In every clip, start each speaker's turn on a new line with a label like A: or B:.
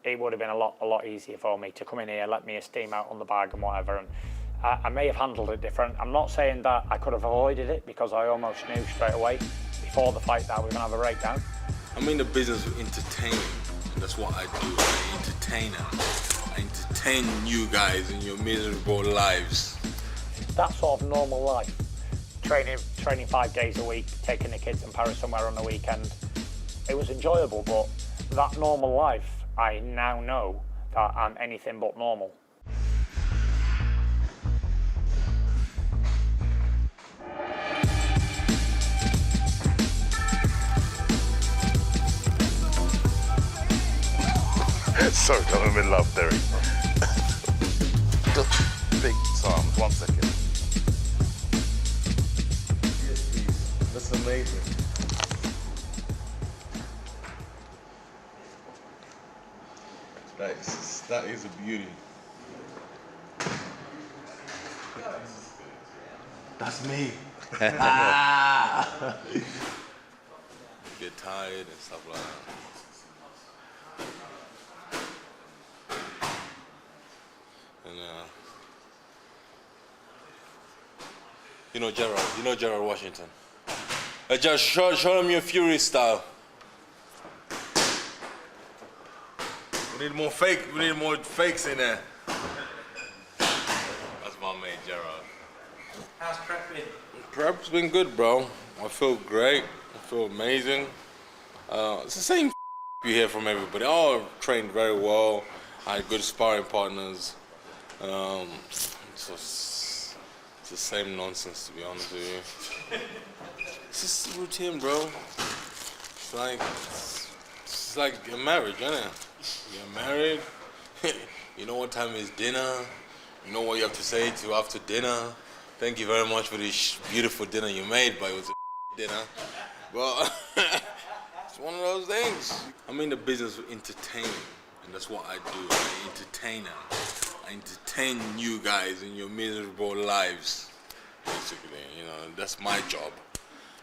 A: it would have been a lot easier for me to come in here, let me steam out on the bag and whatever. And I may have handled it different. I'm not saying that I could have avoided it, because I almost knew straight away before the fight that we were going to have a breakdown.
B: I'm in the business of entertaining, and that's what I do. I'm an entertainer. I entertain you guys in your miserable lives.
A: That sort of normal life, training 5 days a week, taking the kids in Paris somewhere on the weekend, it was enjoyable, but that normal life, I now know that I'm anything but normal.
C: Sorry, I'm in love, Derek. Just big time. 1 second.
B: Yes, please. That's amazing. That is a beauty. That's me. Get tired and stuff like that. And you know Gerald Washington. Just show them your Fury style. We need more fakes in there. That's my mate, Gerald.
A: How's prep been?
B: Prep's been good, bro. I feel great. I feel amazing. It's the same you hear from everybody. All trained very well. I had good sparring partners. It's the same nonsense, to be honest with you. It's just routine, bro. It's like a marriage, isn't it? You're married. You know what time is dinner. You know what you have to say to after dinner. Thank you very much for this beautiful dinner you made, but it was a dinner. But it's one of those things. I'm in the business of entertaining, and that's what I do. I'm an entertainer. I entertain you guys in your miserable lives, basically. You know, that's my job.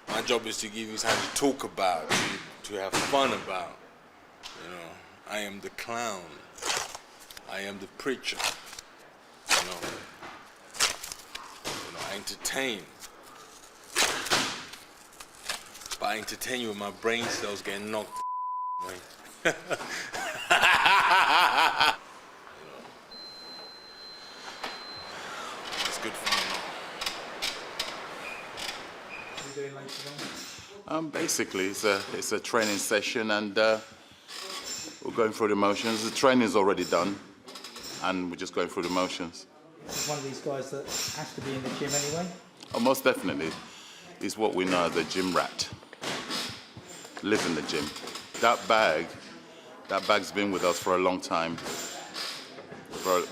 B: My job is to give you something to talk about, to have fun about. You know, I am the clown. I am the preacher. You know, I entertain. But I entertain you with my brain cells getting knocked. Good fun.
A: What are you doing later on?
C: Basically, it's a training session, and we're going through the motions. The training's already done, and we're just going through the motions.
A: He's one of these guys that has to be in the gym anyway?
C: Oh, most definitely. He's what we know as a gym rat. Live in the gym. That bag's been with us for a long time.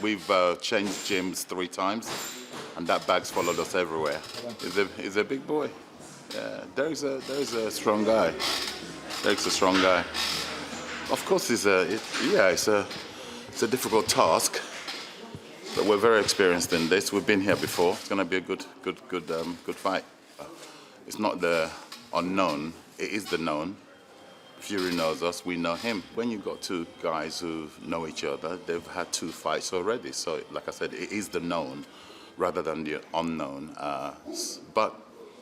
C: We've changed gyms 3 times. And that bag's followed us everywhere. He's a big boy. Yeah, Derek's a strong guy. Derek's a strong guy. Of course, it's a difficult task, but we're very experienced in this. We've been here before. It's going to be a good fight. It's not the unknown. It is the known. Fury knows us. We know him. When you've got 2 guys who know each other, they've had 2 fights already. So, like I said, it is the known rather than the unknown. But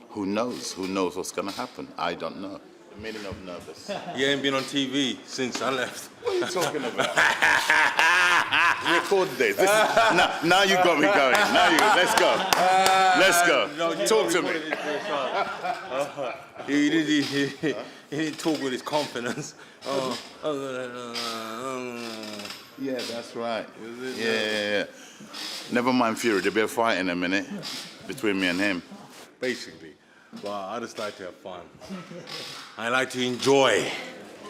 C: who knows? Who knows what's going to happen? I don't know. The meaning of nervous.
B: You ain't been on TV since I left.
C: What are you talking about? Record this. Now you got me going. Let's go. Let's go.
B: No,
C: talk to me.
B: He didn't talk with his confidence.
C: Yeah, that's right. Yeah. Never mind Fury. There'll be a fight in a minute between me and him.
B: Basically. Well, I just like to have fun. I like to enjoy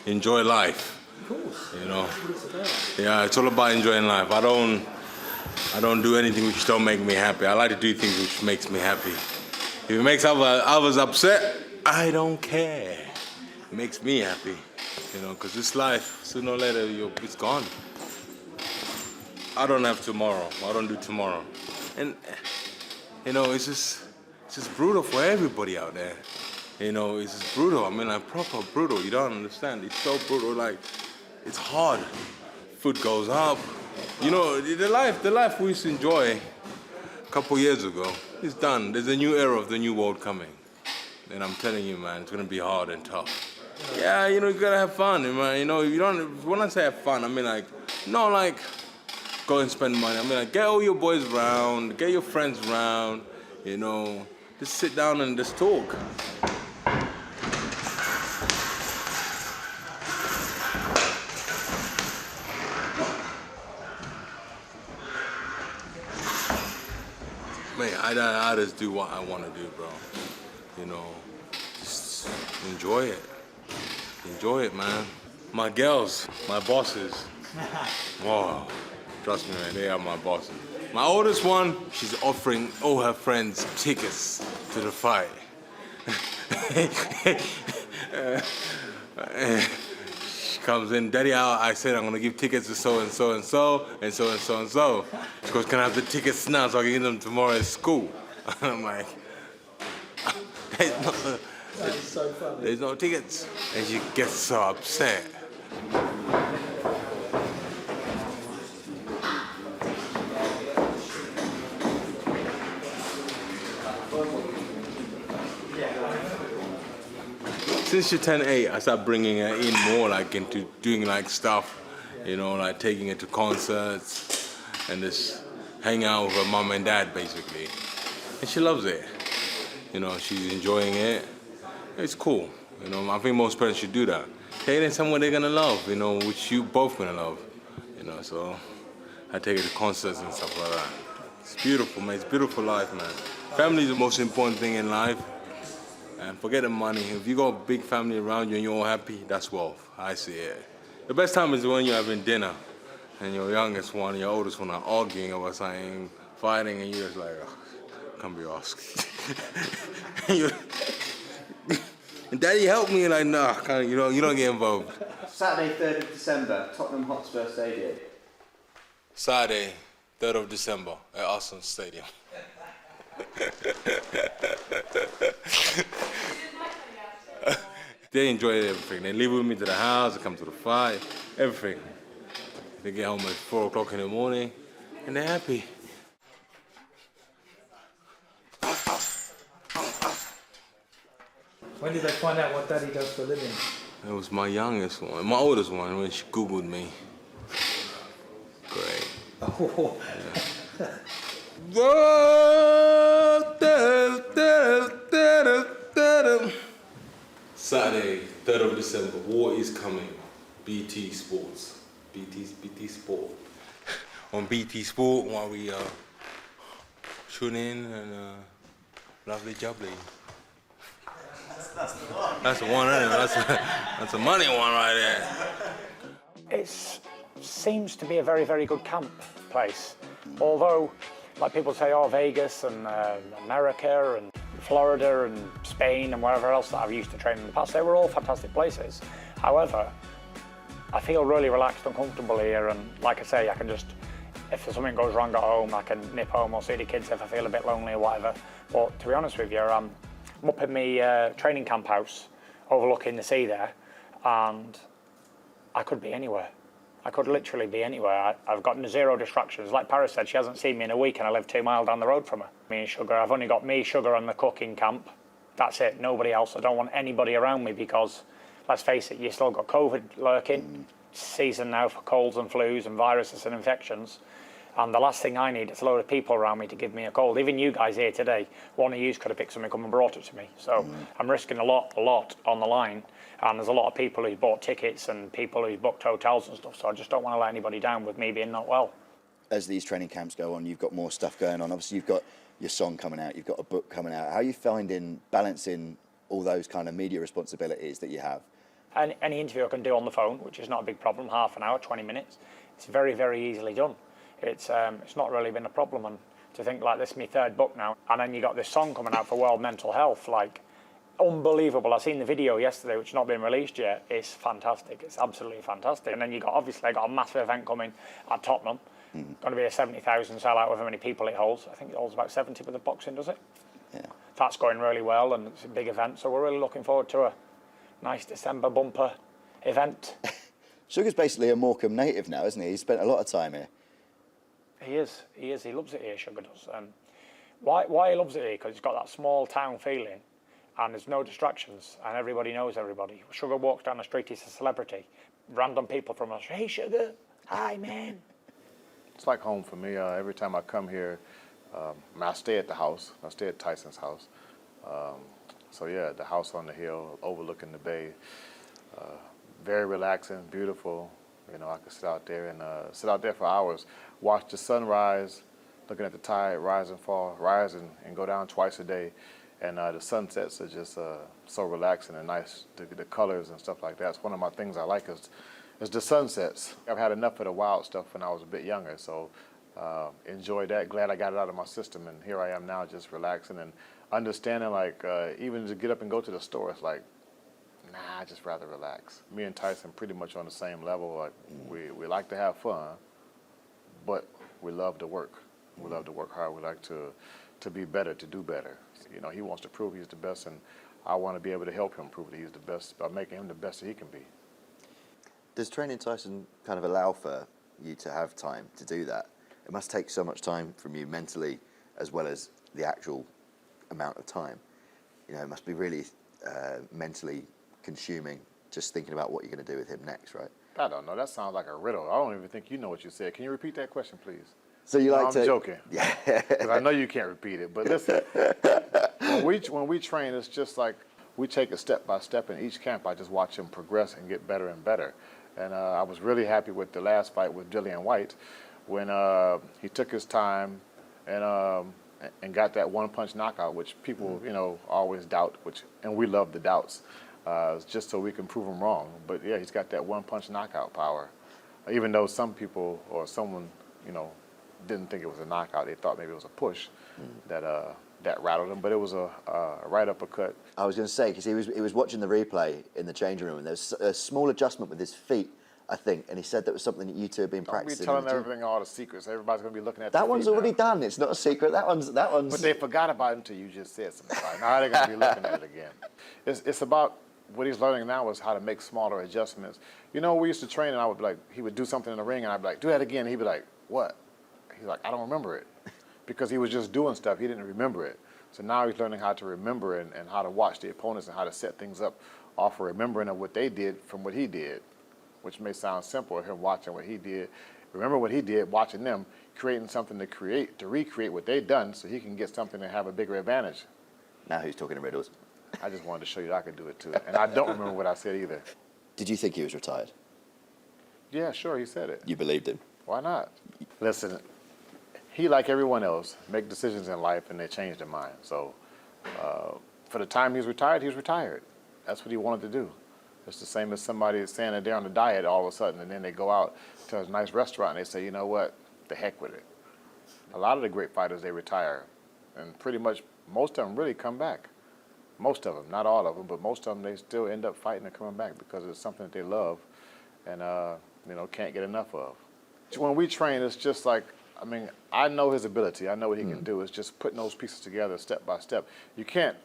B: life.
A: Of course.
B: You know. Yeah, it's all about enjoying life. I don't do anything which don't make me happy. I like to do things which makes me happy. If it makes others upset, I don't care. It makes me happy. You know, because this life, sooner or later, it's gone. I don't have tomorrow. I don't do tomorrow. And, you know, it's just brutal for everybody out there. You know, it's just brutal. I mean, like, proper brutal. You don't understand. It's so brutal, like, it's hard. food goes up. You know, the life we used to enjoy a couple years ago is done. There's a new era of the new world coming. And I'm telling you, man, it's gonna be hard and tough. Yeah, you know, you gotta have fun, man. You know, you don't, when I say have fun, I mean like, not like go and spend money. I mean like, get all your boys around, get your friends around, you know, just sit down and just talk. Man, I just do what I want to do, bro. You know, just enjoy it. Enjoy it, man. My girls, my bosses. Wow, trust me, man, they are my bosses. My oldest one, she's offering all her friends tickets to the fight. She comes in, Daddy, I said I'm gonna give tickets to so and so and so and so and so and so. She goes, can I have the tickets now so I can get them tomorrow at school? And I'm like, there's no tickets. And she gets so upset. Since she turned 8, I started bringing her in more, like into doing like stuff, you know, like taking her to concerts and just hang out with her mom and dad, basically. And she loves it. You know, she's enjoying it. It's cool. You know, I think most parents should do that. Take them somewhere they're gonna love, you know, which you both gonna love. You know, so I take her to concerts and stuff like that. It's beautiful, man. It's a beautiful life, man. Family is the most important thing in life. And forget the money. If you got a big family around you and you're all happy, that's wealth. I see it. The best time is when you're having dinner and your youngest one, your oldest one are arguing about something, fighting, and you're just like, oh, can't be asked. And Daddy, help me. Like, nah, you don't get involved.
D: Saturday, 3rd of December, Tottenham Hotspur Stadium.
B: Saturday, 3rd of December at Arsenal Stadium. They enjoy everything. They leave with me to the house, they come to the fight, everything. They get home at 4 o'clock in the morning, and they're happy.
E: When did they find out what Daddy does for a living?
B: It was my youngest one, my oldest one, when she Googled me. Great.
E: Oh.
B: Yeah. Saturday, 3rd of December, war is coming. BT Sports. BT Sport. On BT Sport, while we tune in and lovely jubbly. That's the one, isn't it? That's a money one right there.
A: It seems to be a very, very good camp place. Although, like people say, oh, Vegas and America and Florida and Spain and wherever else that I've used to train in the past, they were all fantastic places. However, I feel really relaxed and comfortable here, and like I say, I can just, if something goes wrong at home, I can nip home or see the kids if I feel a bit lonely or whatever. But to be honest with you, I'm up in my training camp house, overlooking the sea there, and I could be anywhere. I could literally be anywhere. I've got zero distractions. Like Paris said, she hasn't seen me in a week and I live 2 miles down the road from her. Me and Sugar, I've only got me, Sugar and the cooking camp. That's it, nobody else. I don't want anybody around me because, let's face it, you still got COVID lurking. Season now for colds and flus and viruses and infections. And the last thing I need is a load of people around me to give me a cold. Even you guys here today, one of you could have picked something up and brought it to me. So I'm risking a lot on the line. And there's a lot of people who've bought tickets and people who've booked hotels and stuff. So I just don't want to let anybody down with me being not well.
D: As these training camps go on, you've got more stuff going on. Obviously, you've got your song coming out, you've got a book coming out. How are you finding balancing all those kind of media responsibilities that you have?
A: Any interview I can do on the phone, which is not a big problem, half an hour, 20 minutes, it's very, very easily done. It's not really been a problem. And to think like this is my 3rd book now, and then you got this song coming out for World Mental Health, like unbelievable. I've seen the video yesterday, which has not been released yet. It's fantastic. It's absolutely fantastic. And then you got, obviously, I got a massive event coming at Tottenham. Going to be a 70,000 sellout with how many people it holds. I think it holds about 70 with the boxing, does it?
D: Yeah.
A: That's going really well, and it's a big event. So we're really looking forward to a nice December bumper event.
D: Sugar's basically a Morecambe native now, isn't he? He's spent a lot of time here.
A: He is. He is. He loves it here, Sugar does. Why he loves it here? Because he's got that small town feeling, and there's no distractions, and everybody knows everybody. Sugar walks down the street, he's a celebrity. Random people from us, hey Sugar, hi man.
F: It's like home for me. Every time I come here, I stay at the house. I stay at Tyson's house. So yeah, the house on the hill, overlooking the bay. Very relaxing, beautiful. You know, I could sit out there for hours, watch the sunrise, looking at the tide rise and fall, rise and go down twice a day. And the sunsets are just so relaxing and nice, the colors and stuff like that. It's one of my things I like is the sunsets. I've had enough of the wild stuff when I was a bit younger, so enjoyed that. Glad I got it out of my system, and here I am now just relaxing and understanding, like, even to get up and go to the store, it's like, nah, I just rather relax. Me and Tyson pretty much on the same level. Like, we like to have fun, but we love to work. We love to work hard. We like to be better, to do better. You know, he wants to prove he's the best, and I want to be able to help him prove that he's the best by making him the best that he can be.
D: Does training Tyson kind of allow for you to have time to do that? It must take so much time from you mentally as well as the actual amount of time. You know, it must be really mentally consuming just thinking about what you're going to do with him next, right?
F: I don't know. That sounds like a riddle. I don't even think you know what you said. Can you repeat that question, please?
D: So you like
F: I'm joking.
D: Yeah.
F: Because I know you can't repeat it. But listen, when we train, it's just like we take it step by step. In each camp, I just watch him progress and get better and better. And I was really happy with the last fight with Dillian White when he took his time and got that one-punch knockout, which people, you know, always doubt, and we love the doubts, just so we can prove them wrong. But yeah, he's got that one-punch knockout power. Even though some people or someone, you know, didn't think it was a knockout, they thought maybe it was a push that rattled him. But it was a right uppercut.
D: I was going to say, because he was watching the replay in the changing room, and there was a small adjustment with his feet, I think, and he said that was something that you two have been practicing.
F: Don't be telling everything, all the secrets. Everybody's going to be looking at
D: that one's
F: feet
D: already
F: now.
D: done. It's not a secret. That one's.
F: But they forgot about it until you just said something. Now they're going to be looking at it again. It's about what he's learning now is how to make smaller adjustments. You know, we used to train, and I would be like, he would do something in the ring, and I'd be like, do that again. He'd be like, what? He's like, I don't remember it. Because he was just doing stuff. He didn't remember it. So now he's learning how to remember and how to watch the opponents and how to set things up off of remembering of what they did from what he did, which may sound simple, him watching what he did. Remember what he did, watching them, creating something to recreate what they've done so he can get something and have a bigger advantage.
D: Now who's talking in riddles?
F: I just wanted to show you that I could do it too. And I don't remember what I said either.
D: Did you think he was retired?
F: Yeah, sure, he said it.
D: You believed him?
F: Why not? Listen, he, like everyone else, make decisions in life and they change their mind. So for the time he's retired, he's retired. That's what he wanted to do. It's the same as somebody saying that they're on a diet all of a sudden and then they go out to a nice restaurant and they say, you know what, the heck with it. A lot of the great fighters, they retire. And pretty much most of them really come back. Most of them, not all of them, but most of them, they still end up fighting and coming back because it's something that they love and, you know, can't get enough of. When we train, it's just like, I mean, I know his ability. I know what he can do. It's just putting those pieces together step by step. You can't,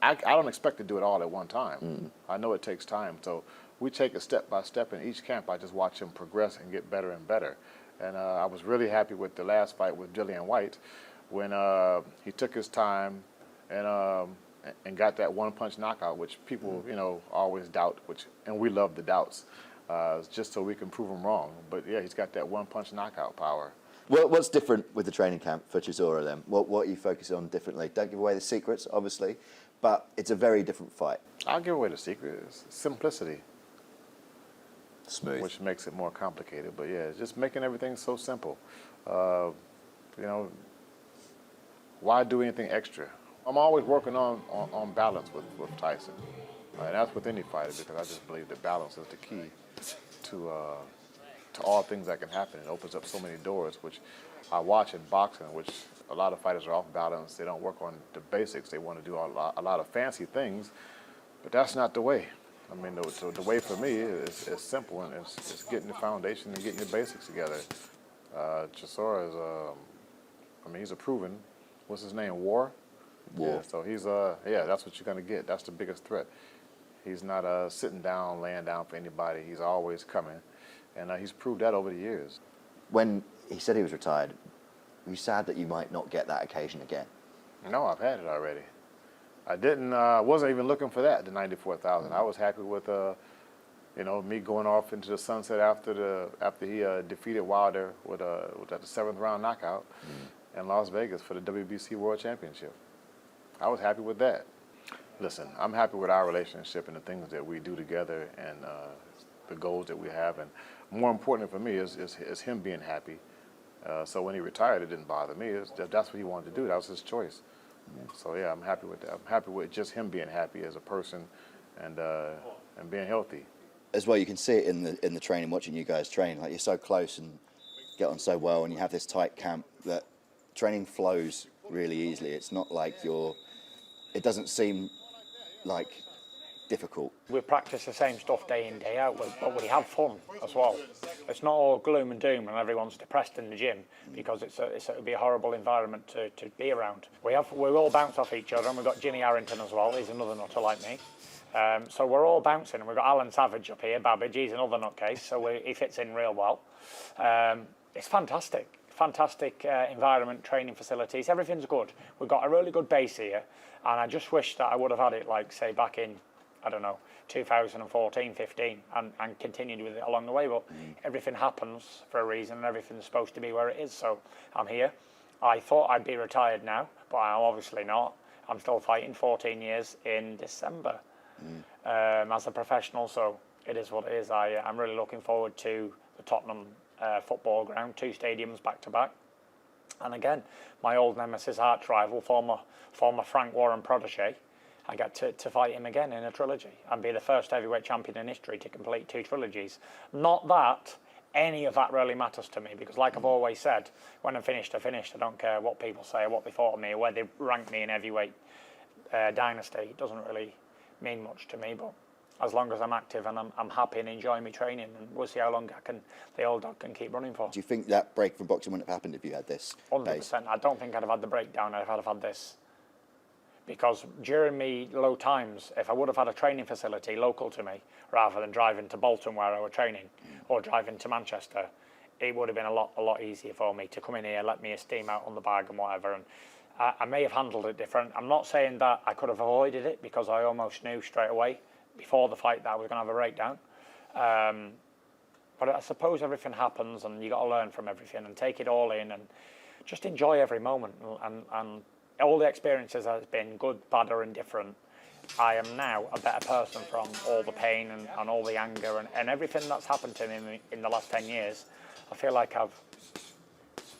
F: I don't expect to do it all at one time. I know it takes time. So we take it step by step. In each camp, I just watch him progress and get better and better. And I was really happy with the last fight with Dillian White when he took his time and got that one-punch knockout, which people, you know, always doubt, and we love the doubts, just so we can prove them wrong. But yeah, he's got that one-punch knockout power.
D: Well, what's different with the training camp for Chisora then? What are you focusing on differently? Don't give away the secrets, obviously, but it's a very different fight.
F: I'll give away the secret. It's simplicity.
D: Smooth.
F: Which makes it more complicated. But yeah, it's just making everything so simple. You know, why do anything extra? I'm always working on balance with Tyson. And that's with any fighter because I just believe that balance is the key to all things that can happen. It opens up so many doors, which I watch in boxing, which a lot of fighters are off balance. They don't work on the basics. They want to do a lot of fancy things, but that's not the way. I mean, the way for me is simple, and it's getting the foundation and getting the basics together. Chisora is, I mean, he's a proven, what's his name, War?
D: War.
F: Yeah, so he's, yeah, that's what you're going to get. That's the biggest threat. He's not sitting down, laying down for anybody. He's always coming, and he's proved that over the years.
D: When he said he was retired, were you sad that you might not get that occasion again?
F: No, I've had it already. I didn't. Wasn't even looking for that. The 94,000. I was happy with me going off into the sunset after he defeated Wilder with at the 7th round knockout in Las Vegas for the WBC World Championship. I was happy with that. Listen, I'm happy with our relationship and the things that we do together and the goals that we have. And more important for me is him being happy. So when he retired, it didn't bother me. That's what he wanted to do. That was his choice. So yeah, I'm happy with that. I'm happy with just him being happy as a person and being healthy.
D: As well, you can see it in the training, watching you guys train. Like, you're so close and get on so well, and you have this tight camp that training flows really easily. It's not like it doesn't seem like difficult.
A: We practice the same stuff day in, day out, but we have fun as well. It's not all gloom and doom and everyone's depressed in the gym, because it would be a horrible environment to be around. We all bounce off each other, and we've got Jimmy Harrington as well. He's another nutter like me. So we're all bouncing, and we've got Alan Savage up here, Babbage. He's another nutcase, so he fits in real well. It's fantastic environment, training facilities, everything's good. We've got a really good base here, and I just wish that I would have had it, like, say, back in, I don't know, 2014, 15, and continued with it along the way, but everything happens for a reason, and everything's supposed to be where it is, so I'm here. I thought I'd be retired now, but I'm obviously not. I'm still fighting 14 years in December as a professional, so it is what it is. I'm really looking forward to the Tottenham football ground, 2 stadiums back to back. And again, my old nemesis, arch rival, former Frank Warren protege, I get to fight him again in a trilogy and be the first heavyweight champion in history to complete 2 trilogies. Not that any of that really matters to me, because like I've always said, when I'm finished, I finished. I don't care what people say or what they thought of me or where they rank me in heavyweight dynasty. It doesn't really mean much to me, but as long as I'm active and I'm happy and enjoying my training, and we'll see how long the old dog can keep running for.
D: Do you think that break from boxing wouldn't have happened if you had this
A: 100%. I don't think I'd have had the breakdown if I'd have had this. Because during me low times, if I would have had a training facility local to me, rather than driving to Bolton where I was training, or driving to Manchester, it would have been a lot easier for me to come in here, let me steam out on the bag and whatever. And I may have handled it different. I'm not saying that I could have avoided it, because I almost knew straight away before the fight that I was going to have a breakdown. But I suppose everything happens, and you got to learn from everything and take it all in and just enjoy every moment. And all the experiences has been good, bad, or indifferent. I am now a better person from all the pain and all the anger and everything that's happened to me in the last 10 years. I feel like I'm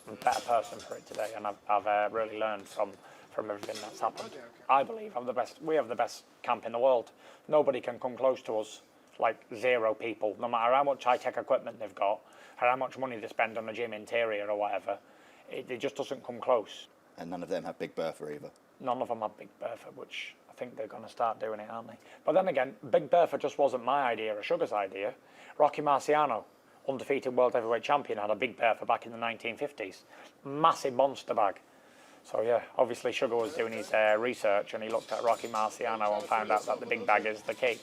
A: a better person for it today, and I've really learned from everything that's happened. I believe I'm the best. We have the best camp in the world. Nobody can come close to us, like 0 people. No matter how much high-tech equipment they've got, or how much money they spend on a gym interior or whatever, it just doesn't come close.
D: And none of them have Big Bertha either.
A: None of them have Big Bertha, which I think they're going to start doing it, aren't they? But then again, Big Bertha just wasn't my idea or Sugar's idea. Rocky Marciano, undefeated world heavyweight champion, had a Big Bertha back in the 1950s. Massive monster bag. So yeah, obviously Sugar was doing his research, and he looked at Rocky Marciano and found out that the big bag is the key.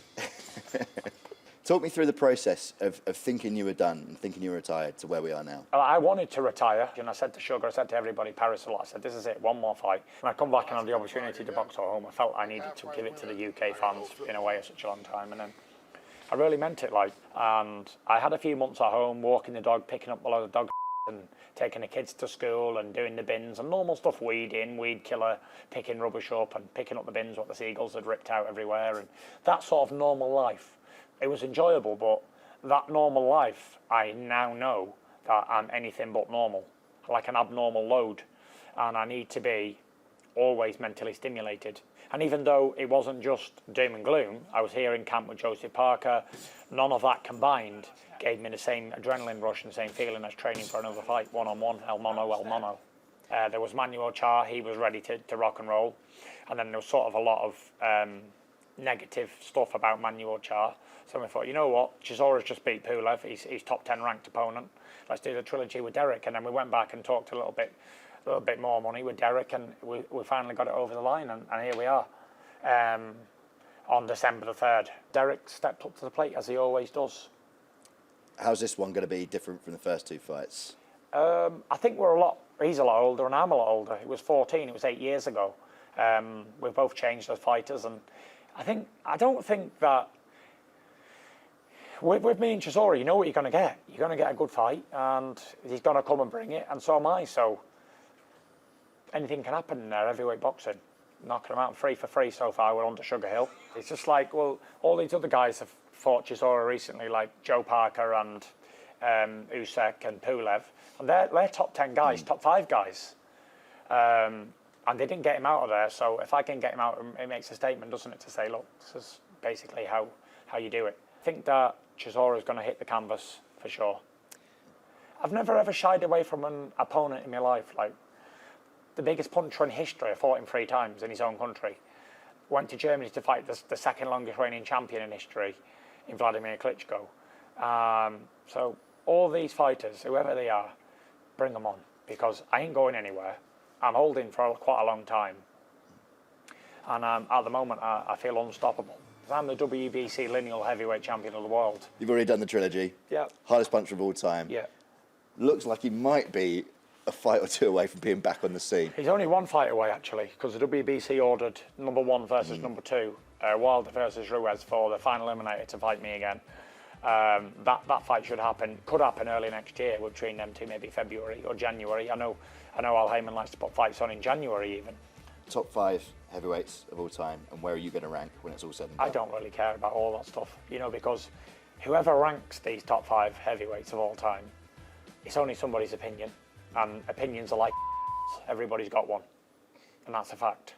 D: Talk me through the process of thinking you were done and thinking you were retired to where we are now.
A: I wanted to retire, and I said to Sugar, I said to everybody, Paris a lot, I said, this is it, one more fight. When I come back and had the opportunity to box at home, I felt I needed to give it to the UK fans in a way of such a long time, and then I really meant it, and I had a few months at home, walking the dog, picking up a lot of dog and taking the kids to school and doing the bins and normal stuff, weed killer, picking rubbish up and picking up the bins what the seagulls had ripped out everywhere, and that sort of normal life. It was enjoyable, but that normal life, I now know that I'm anything but normal, like an abnormal load, and I need to be always mentally stimulated. And even though it wasn't just doom and gloom, I was here in camp with Joseph Parker, none of that combined gave me the same adrenaline rush and the same feeling as training for another fight, one-on-one, el mono. There was Manuel Char, he was ready to rock and roll, and then there was sort of a lot of negative stuff about Manuel Char. So we thought, you know what, Chisora's just beat Pulev, he's top 10 ranked opponent. Let's do the trilogy with Derek. And then we went back and talked a little bit more money with Derek, and we finally got it over the line, and here we are. on December the 3rd. Derek stepped up to the plate, as he always does.
D: How's this one going to be different from the first two fights?
A: I think he's a lot older and I'm a lot older. It was 14, it was 8 years ago. We've both changed as fighters, and I don't think that with me and Chisora, you know what you're going to get. You're going to get a good fight, and he's going to come and bring it, and so am I. So anything can happen in there, heavyweight boxing. Knocking them out 3 for 3 so far. We're on to Sugar Hill. It's just like, well, all these other guys have fought Chisora recently, like Joe Parker and Usyk and Pulev, and they're top 10 guys, top 5 guys. And they didn't get him out of there, so if I can get him out, it makes a statement, doesn't it, to say, look, this is basically how you do it. I think that Chisora is going to hit the canvas for sure. I've never ever shied away from an opponent in my life. Like, the biggest puncher in history, I fought him 3 times in his own country. Went to Germany to fight the second longest reigning champion in history, in Vladimir Klitschko. So all these fighters, whoever they are, bring them on, because I ain't going anywhere. I'm holding for quite a long time. And at the moment, I feel unstoppable. I'm the WBC lineal heavyweight champion of the world.
D: You've already done the trilogy.
A: Yeah.
D: Hardest puncher of all time.
A: Yeah.
D: Looks like he might be a fight or 2 away from being back on the scene.
A: He's only 1 fight away, actually, because the WBC ordered number 1 versus number 2, Wilder versus Ruiz, for the final eliminator to fight me again. That fight could happen early next year between them two, maybe February or January. I know Al Heyman likes to put fights on in January even.
D: Top 5 heavyweights of all time, and where are you going to rank when it's all said and done?
A: I don't really care about all that stuff, because whoever ranks these top 5 heavyweights of all time, it's only somebody's opinion, and opinions are like everybody's got one, and that's a fact.